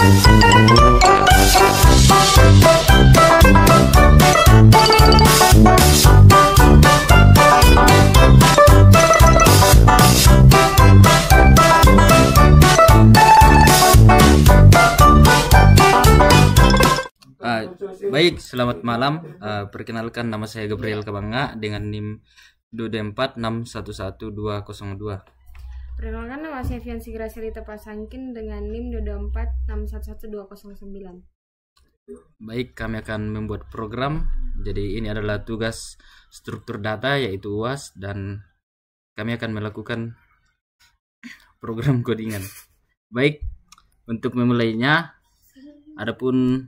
Baik, selamat malam. Perkenalkan, nama saya Gabriel Kabanga dengan NIM 224611202. Perkenalkan, nama saya Fiansi Gracielita Pasangkin dengan NIM 224611209. Baik, kami akan membuat program. Jadi ini adalah tugas struktur data yaitu UAS, dan kami akan melakukan program codingan. Baik, untuk memulainya, adapun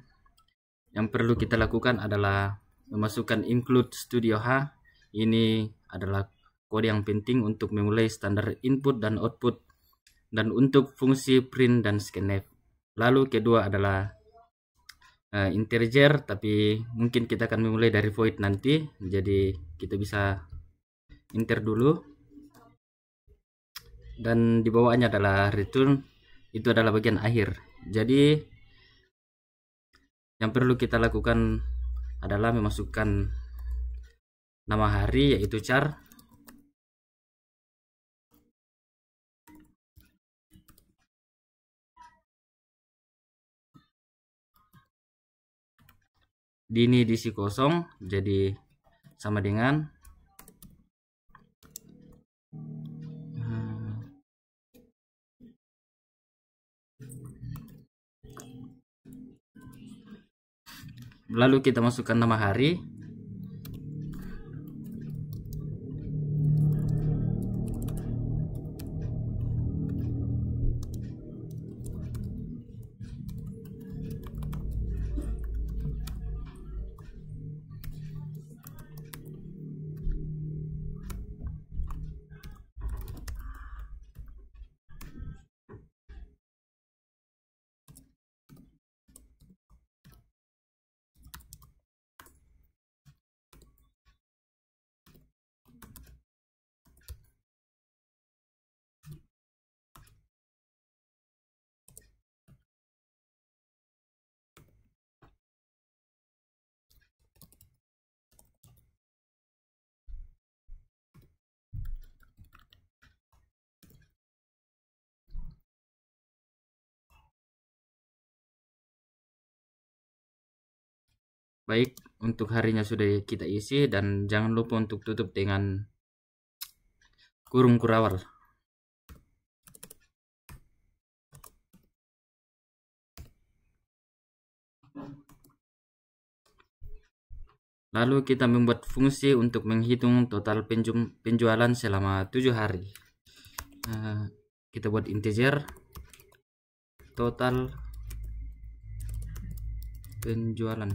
yang perlu kita lakukan adalah memasukkan include Studio H. Ini adalah kode yang penting untuk memulai standar input dan output, dan untuk fungsi print dan scanf. Lalu kedua adalah integer, tapi mungkin kita akan memulai dari void nanti, jadi kita bisa enter dulu. Dan di bawahnya adalah return, itu adalah bagian akhir. Jadi yang perlu kita lakukan adalah memasukkan nama hari yaitu char, dini diisi kosong, jadi sama dengan lalu kita masukkan nama hari, baik, untuk harinya sudah kita isi, dan jangan lupa untuk tutup dengan kurung kurawal. Lalu kita membuat fungsi untuk menghitung total penjualan selama 7 hari. Kita buat integer total penjualan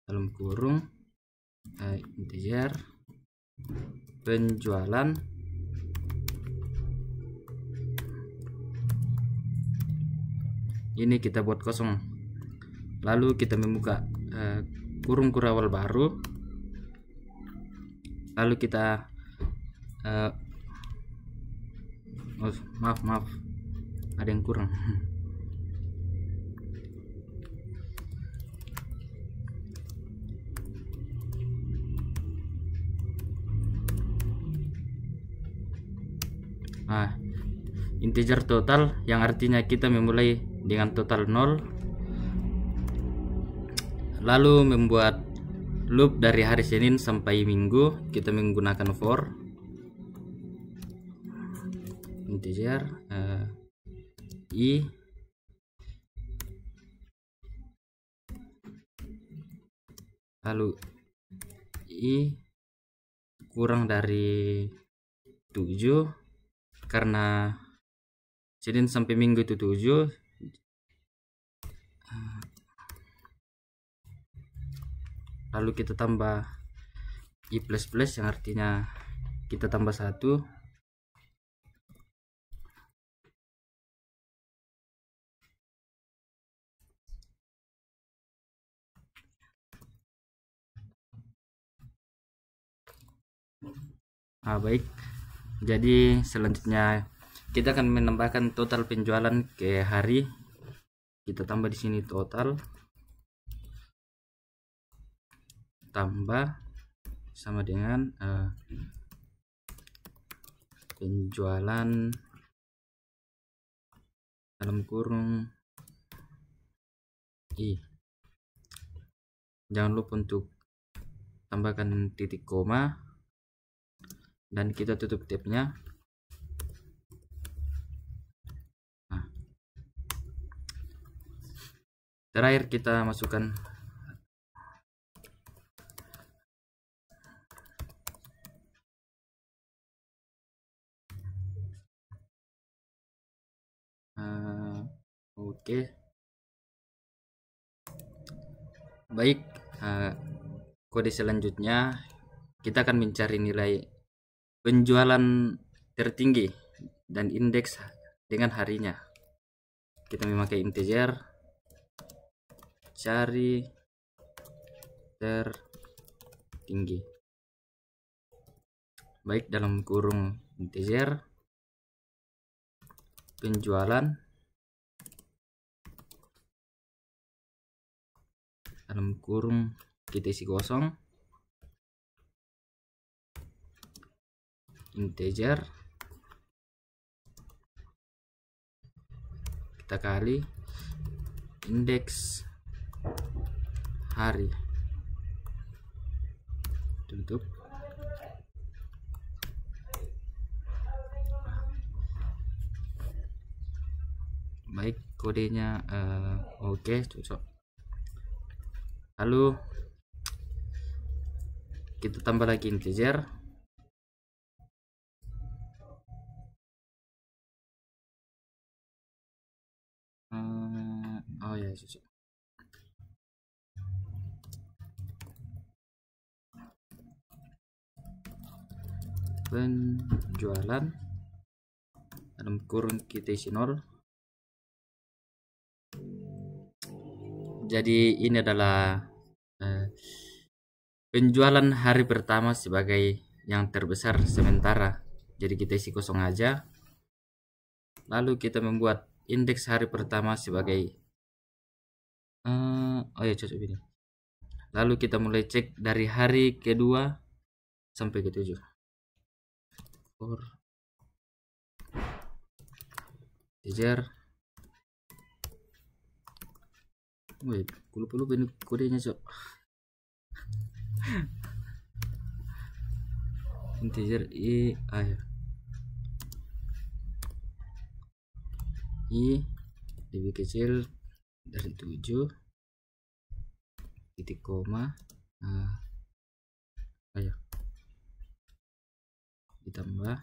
dalam kurung integer penjualan ini kita buat kosong. Lalu kita membuka kurung kurawal baru, lalu kita maaf ada yang kurang. Integer total, yang artinya kita memulai dengan total 0, lalu membuat loop dari hari Senin sampai Minggu. Kita menggunakan for integer i lalu i kurang dari 7, karena Senin sampai Minggu itu 7. Lalu kita tambah i plus plus, yang artinya kita tambah 1. Baik, jadi selanjutnya kita akan menambahkan total penjualan ke hari. Kita tambah di sini total, tambah sama dengan penjualan dalam kurung i. Jangan lupa untuk tambahkan titik koma dan kita tutup tabnya. Terakhir kita masukkan oke. Baik, kode selanjutnya kita akan mencari nilai penjualan tertinggi dan indeks dengan harinya. Kita memakai integer, cari tertinggi. Baik, dalam kurung integer penjualan, dalam kurung kita isi kosong, integer, kita kali indeks hari, tutup. Baik, kodenya oke, cocok. Lalu kita tambah lagi integer, oh ya, cocok. Penjualan dalam kurung kita isi 0. Jadi ini adalah penjualan hari pertama sebagai yang terbesar sementara. Jadi kita isi kosong aja. Lalu kita membuat indeks hari pertama sebagai oh ya, cocok ini. Lalu kita mulai cek dari hari kedua sampai ke 7. Integer. Wait, lupa ini kodenya, cok. Integer i lebih kecil dari 7, titik koma, ayo ditambah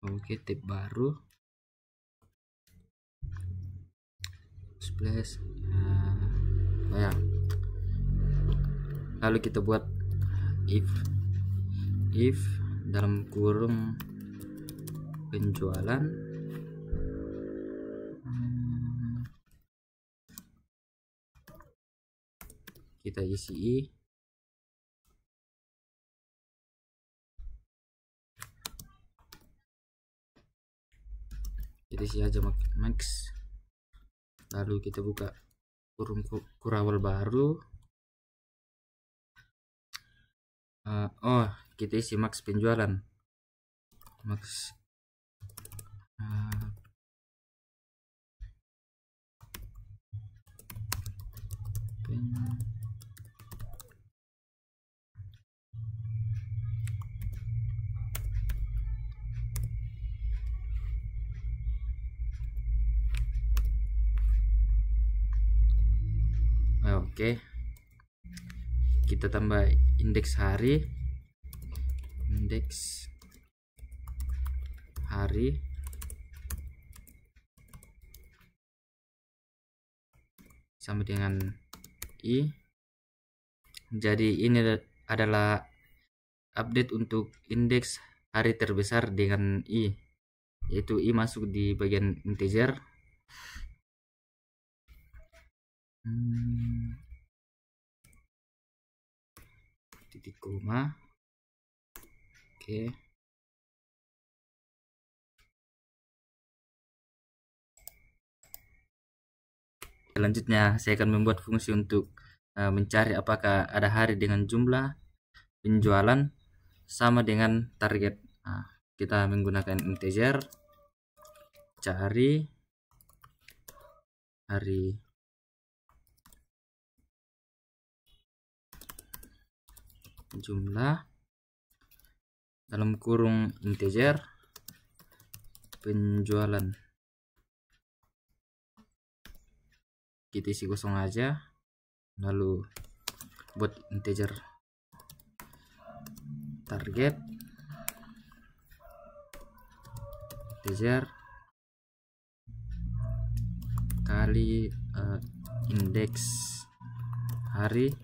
oke, tab baru splash. Ya, lalu kita buat if dalam kurung penjualan kita isi i, kita isi aja max. Lalu kita buka kurung kurawal baru. Kita isi max penjualan, max oke. Kita tambah indeks hari, sama dengan i. Jadi ini adalah update untuk indeks hari terbesar dengan i, yaitu i masuk di bagian integer. titik koma. Oke. Selanjutnya saya akan membuat fungsi untuk mencari apakah ada hari dengan jumlah penjualan sama dengan target. Kita menggunakan integer, cari hari jumlah dalam kurung integer penjualan. Kita isi kosong aja, lalu buat integer target integer kali indeks hari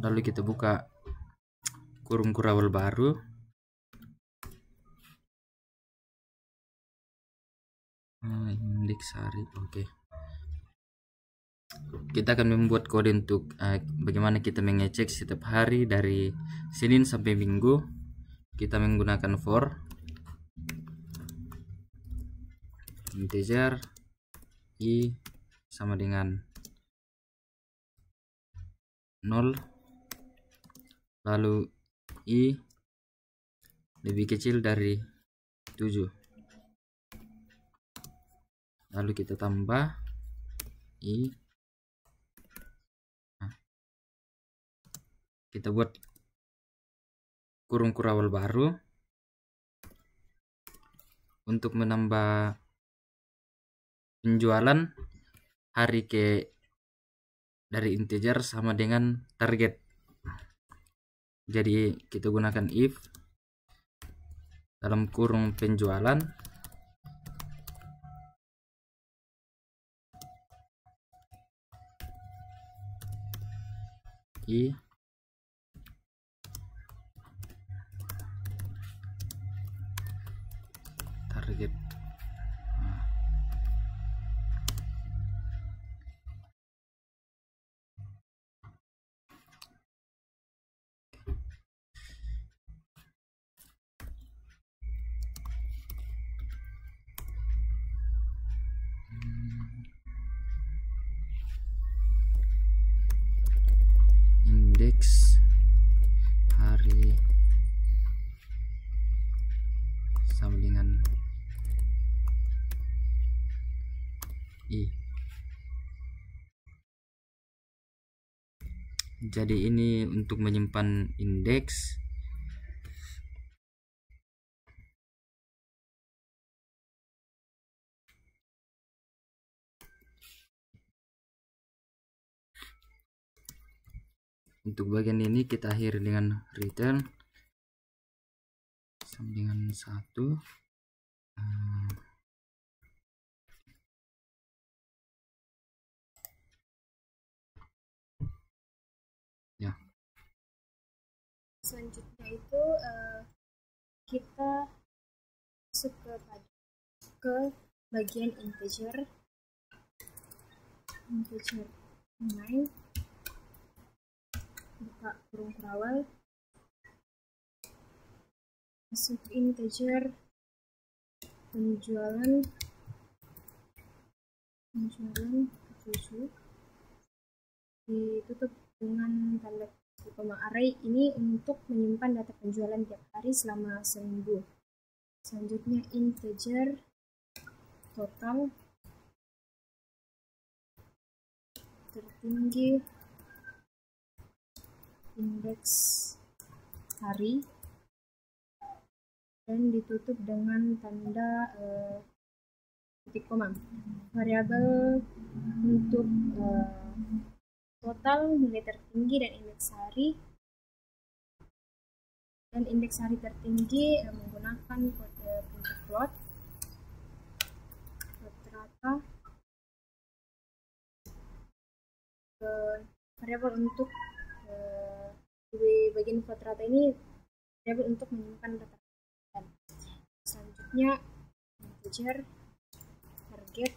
lalu kita buka kurung kurawal baru. Indeks hari. Oke. Kita akan membuat kode untuk bagaimana kita mengecek setiap hari dari Senin sampai Minggu. Kita menggunakan for integer i sama dengan 0, lalu i lebih kecil dari 7, lalu kita tambah i. Kita buat kurung kurawal baru untuk menambah penjualan hari ke dari integer sama dengan target. Jadi kita gunakan if dalam kurung penjualan i target. Indeks hari sama dengan i. Jadi ini untuk menyimpan indeks. Untuk bagian ini kita akhiri dengan return sama dengan 1. Ya. Selanjutnya itu kita masuk ke bagian integer 9, buka kurung kurawal, masuk integer penjualan 7, ditutup dengan tanda koma array. Ini untuk menyimpan data penjualan tiap hari selama seminggu. Selanjutnya integer total tertinggi indeks hari dan ditutup dengan tanda titik koma. Variabel untuk total nilai tertinggi dan indeks hari, dan indeks hari tertinggi menggunakan kode float rata. Variabel untuk di bagian float rata ini variabel untuk menyimpan data. Selanjutnya integer target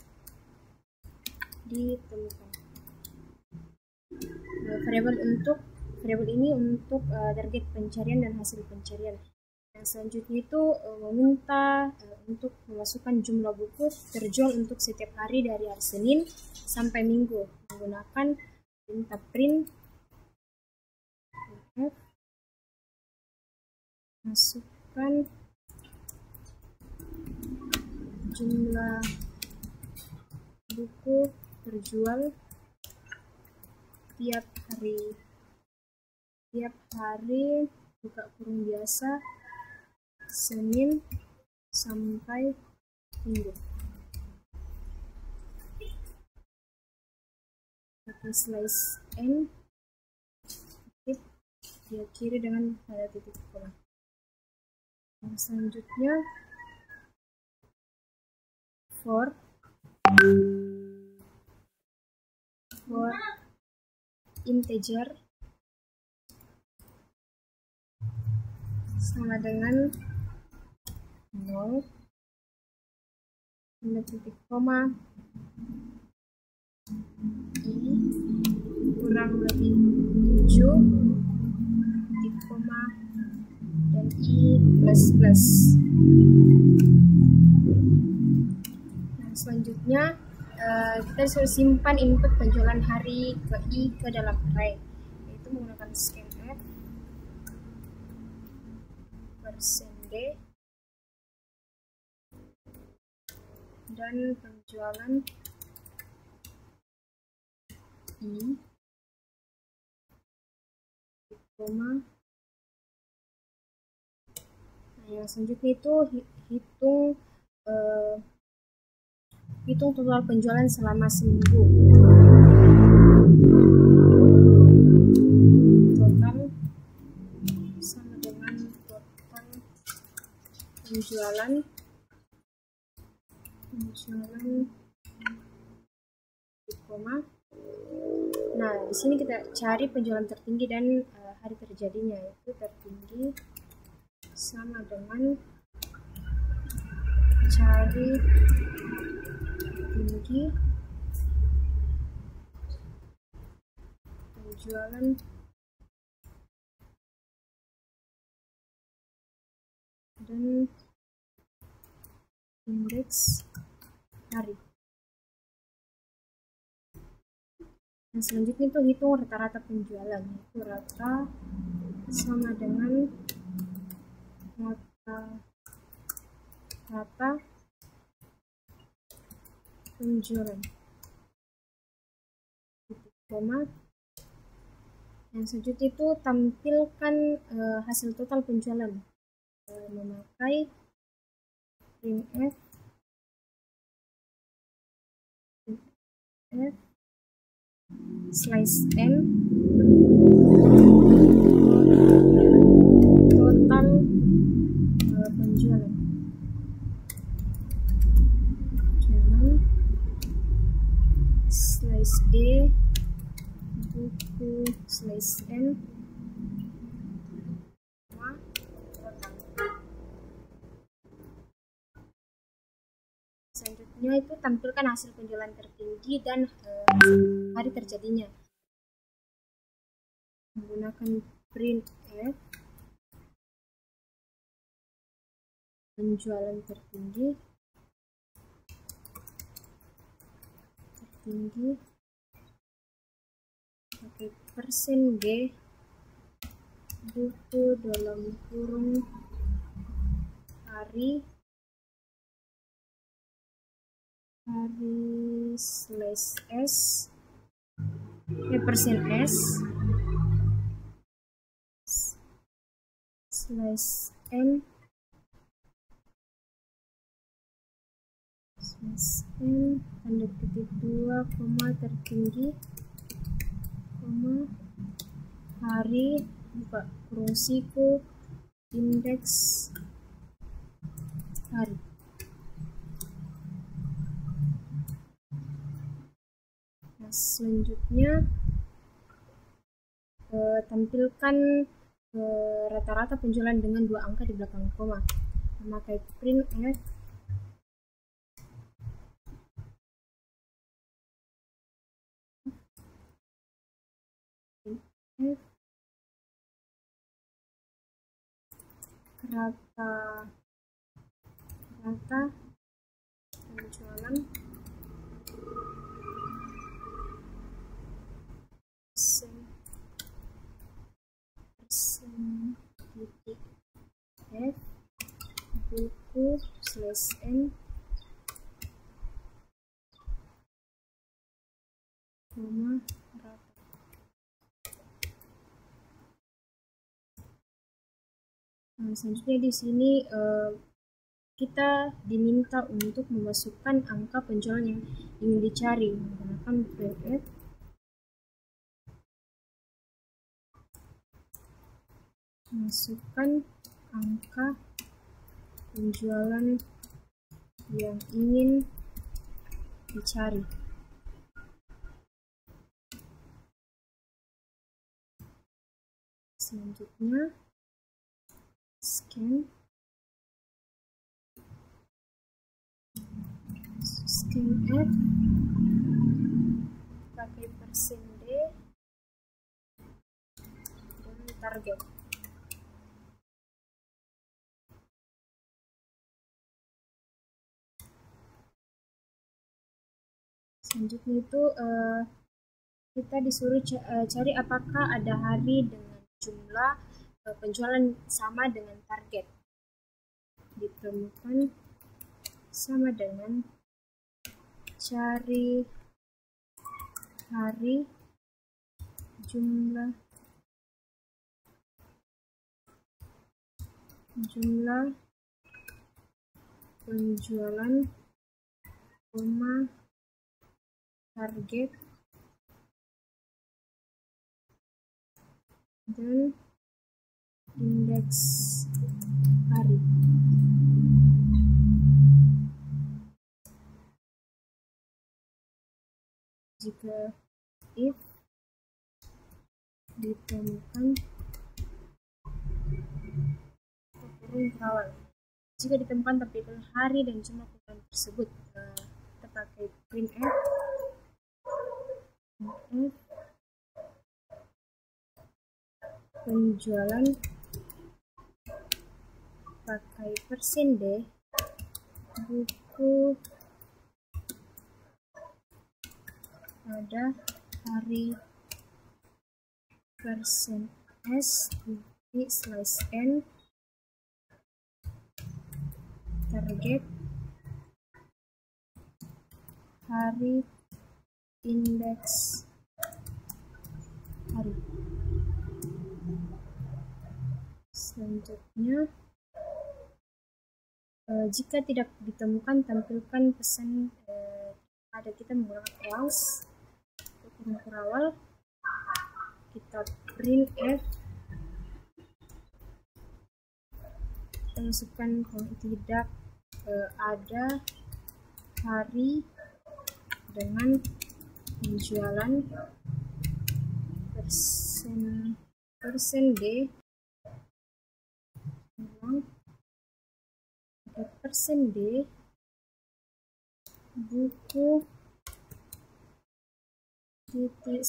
ditemukan. Variabel ini untuk target pencarian dan hasil pencarian. Yang selanjutnya itu meminta untuk memasukkan jumlah buku terjual untuk setiap hari dari hari Senin sampai Minggu menggunakan perintah print f masukkan jumlah buku terjual tiap hari buka kurung biasa Senin sampai Minggu. Pakai slice n diakhiri dengan tanda titik koma. Yang selanjutnya for integer sama dengan 0 tanda titik koma i kurang lebih 7 titik koma dan i plus plus. Nah, selanjutnya kita suruh simpan input penjualan hari ke i ke dalam array, yaitu menggunakan scanf %d dan penjualan i koma. Nah, yang selanjutnya itu hitung total penjualan selama seminggu. Total sama dengan total penjualan koma. Nah, di sini kita cari penjualan tertinggi dan hari terjadinya, yaitu tertinggi sama dengan cari tinggi penjualan dan indeks hari. Nah, selanjutnya itu hitung rata-rata penjualan, itu rata sama dengan rata penjualan titik koma. Yang selanjutnya itu tampilkan hasil total penjualan memakai printf slice n total penjualan slice d buku slice n total. Selanjutnya itu tampilkan hasil penjualan tertinggi dan hari terjadinya menggunakan printf penjualan tertinggi pakai %g buku dalam kurung hari slash s %s slash n tanda kutip 2 koma tertinggi koma hari buka kurung siku indeks hari. Nah, selanjutnya tampilkan rata-rata penjualan dengan 2 angka di belakang koma. Memakai printf rata penjualan persen titik f buku /n koma rata. Nah, selanjutnya di sini kita diminta untuk memasukkan angka penjualan yang ingin dicari menggunakan printf masukkan angka penjualan yang ingin dicari. Selanjutnya scan f pakai persen d dan target. Selanjutnya itu kita disuruh cari apakah ada hari dengan jumlah penjualan sama dengan target. Ditemukan sama dengan cari hari jumlah penjualan koma target dan indeks hari. Jika if ditemukan kurung terawal, jika ditemukan tampilkan hari dan jumlah penjualan tersebut, kita pakai printf penjualan pakai persen d buku pada hari persen s titik /n target hari indeks hari. Selanjutnya jika tidak ditemukan tampilkan pesan ada kita menggunakan else kurung terawal, kita printf kita masukkan kalau tidak ada hari dengan penjualan persen d persen d buku titik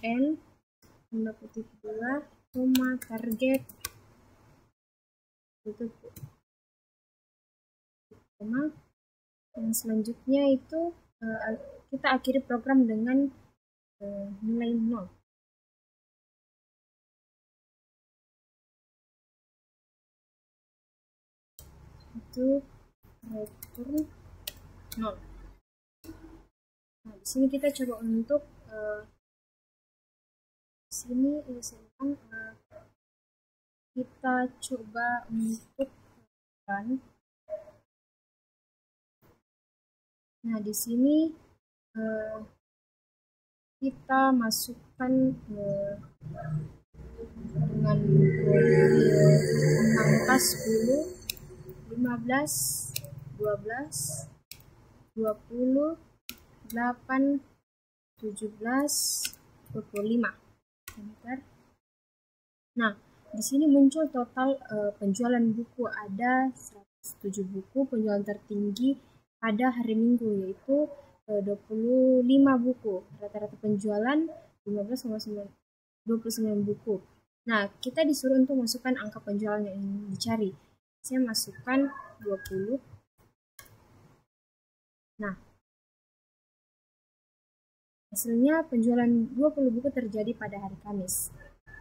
/n tanda kutip 2 koma target tutup koma. Yang selanjutnya itu kita akhiri program dengan nilai 0. Itu return 0. Nah, di sini kita coba untuk sini kita coba untuk run. Nah, di sini kita masukkan dengan angka 10, 15, 12, 20, 8, 17, 25. Enter. Nah, di sini muncul total penjualan buku ada 107 buku, penjualan tertinggi pada hari Minggu yaitu 25 buku. Rata-rata penjualan 15,29 buku. Nah, kita disuruh untuk masukkan angka penjualan yang ingin dicari. Saya masukkan 20. Nah, hasilnya penjualan 20 buku terjadi pada hari Kamis.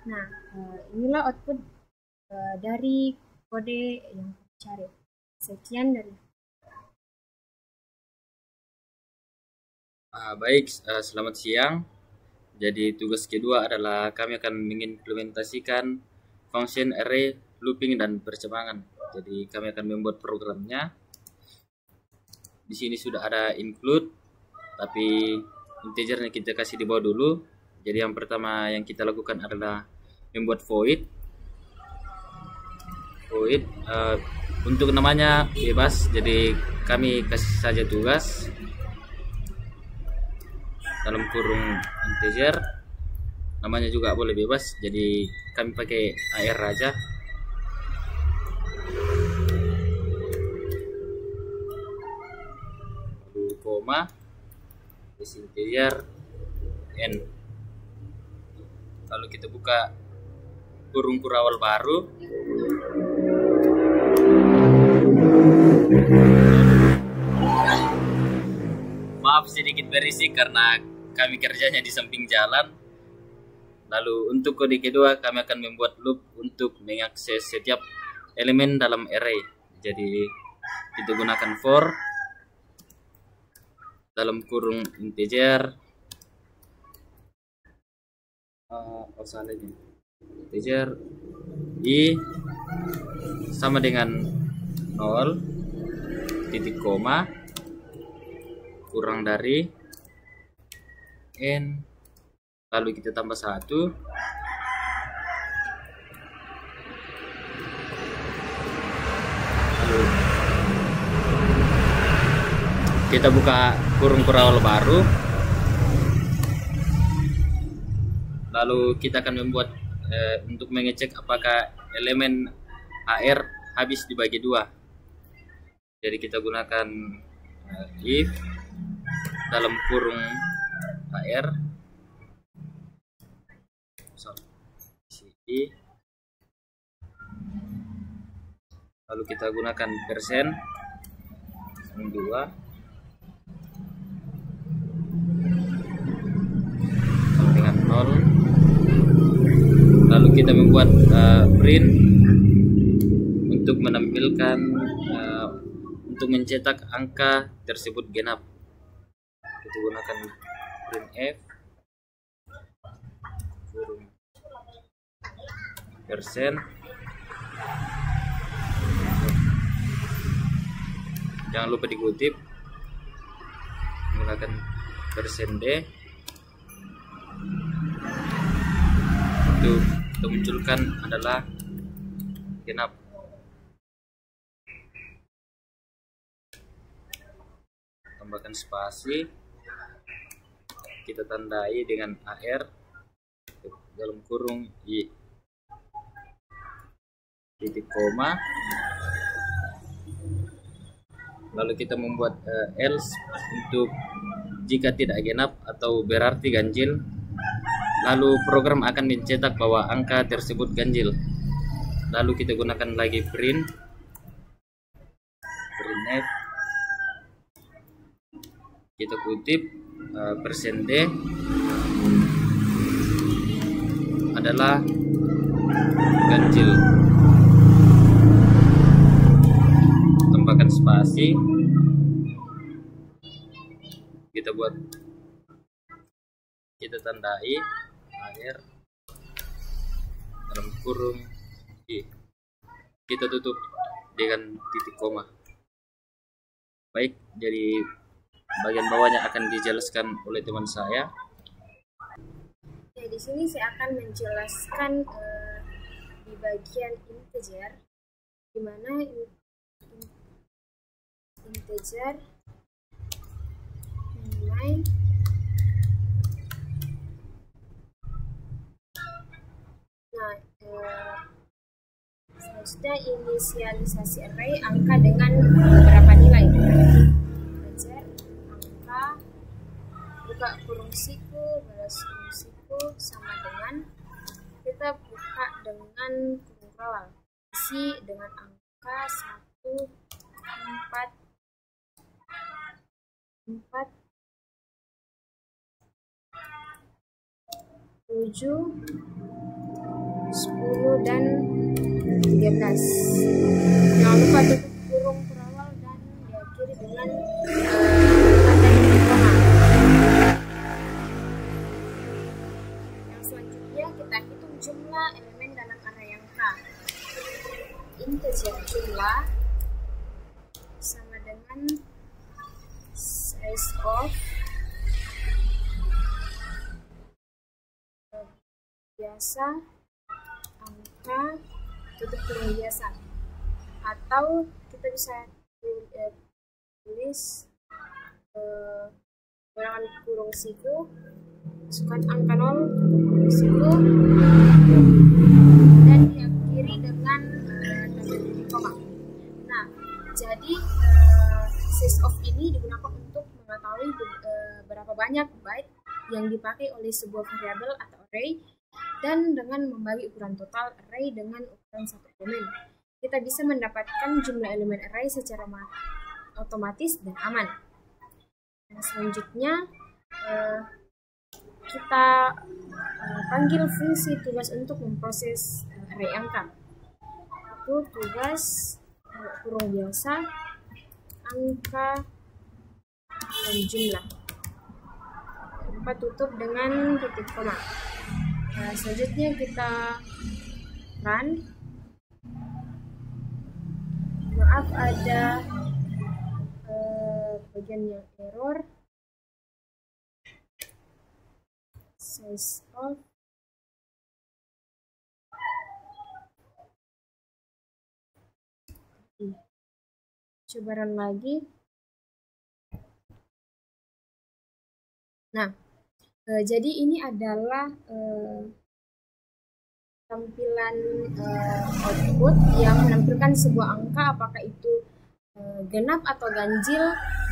Nah, inilah output dari kode yang kita cari. Sekian dari Baik, selamat siang. Jadi tugas kedua adalah kami akan mengimplementasikan function array, looping, dan percebangan. Jadi kami akan membuat programnya. Di sini sudah ada include, tapi integernya kita kasih di bawah dulu. Jadi yang pertama yang kita lakukan adalah membuat void. Untuk namanya bebas, jadi kami kasih saja tugas dalam kurung integer, namanya juga boleh bebas, jadi kami pakai AR aja. Lalu koma, integer n. Lalu kita buka kurung kurawal baru. Maaf sedikit berisik karena kami kerjanya di samping jalan. Lalu untuk kode kedua kami akan membuat loop untuk mengakses setiap elemen dalam array. Jadi kita gunakan for dalam kurung integer integer i sama dengan 0 titik koma kurang dari n, lalu kita tambah 1, lalu kita buka kurung kurawal baru, lalu kita akan membuat untuk mengecek apakah elemen AR habis dibagi 2. Jadi kita gunakan if dalam kurung AR lalu kita gunakan persen 2 sama dengan 0, lalu kita membuat print untuk menampilkan untuk mencetak angka tersebut genap. Kita gunakan printf kurung persen, jangan lupa dikutip, menggunakan persen d untuk munculkan adalah genap. Tambahkan spasi, kita tandai dengan AR dalam kurung i titik koma, lalu kita membuat else untuk jika tidak genap atau berarti ganjil, lalu program akan mencetak bahwa angka tersebut ganjil. Lalu kita gunakan lagi printf kita kutip persen d adalah ganjil, tambahkan spasi, kita tandai akhir dalam kurung i, kita tutup dengan titik koma. Baik, jadi bagian bawahnya akan dijelaskan oleh teman saya. Ya, di sini saya akan menjelaskan di bagian integer, di mana integer nilai Selanjutnya inisialisasi array angka dengan beberapa nilai. Belajar angka buka kurung siku balas kurung siku sama dengan kita buka dengan kurung kawal, isi dengan angka 1 4 7 10 dan 13. Jangan lupa tutup kurung perawal dan diakhiri dengan tanda titik koma. Yang selanjutnya kita hitung jumlah elemen dalam array angka. Integer jumlah sama dengan size of biasa angka tutup kurung biasa, atau kita bisa tulis gunakan kurung siku, masukkan angka 0 tutup kurung siku dan diakhiri dengan tanda titik koma. Nah, jadi size of ini digunakan untuk mengetahui berapa banyak byte yang dipakai oleh sebuah variabel atau array, dan dengan membagi ukuran total array dengan ukuran satu elemen, kita bisa mendapatkan jumlah elemen array secara otomatis dan aman. Nah, selanjutnya kita panggil fungsi tugas untuk memproses array angka. Itu tugas kurung biasa angka dan jumlah. Tanpa tutup dengan titik koma. Nah, selanjutnya kita run. Maaf ada bagian yang error. Size of coba run lagi. Nah, jadi ini adalah tampilan output yang menampilkan sebuah angka, apakah itu genap atau ganjil,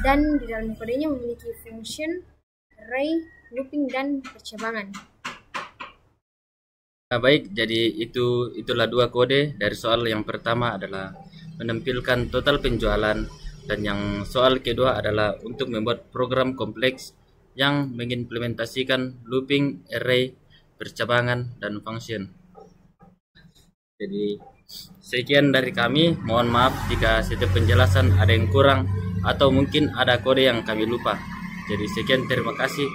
dan di dalam kodenya memiliki function, array, looping, dan percabangan. Nah, baik, jadi itulah dua kode. Dari soal yang pertama adalah menampilkan total penjualan, dan yang soal kedua adalah untuk membuat program kompleks yang mengimplementasikan looping, array, percabangan, dan function. Jadi sekian dari kami. Mohon maaf jika setiap penjelasan ada yang kurang atau mungkin ada kode yang kami lupa. Jadi sekian, terima kasih.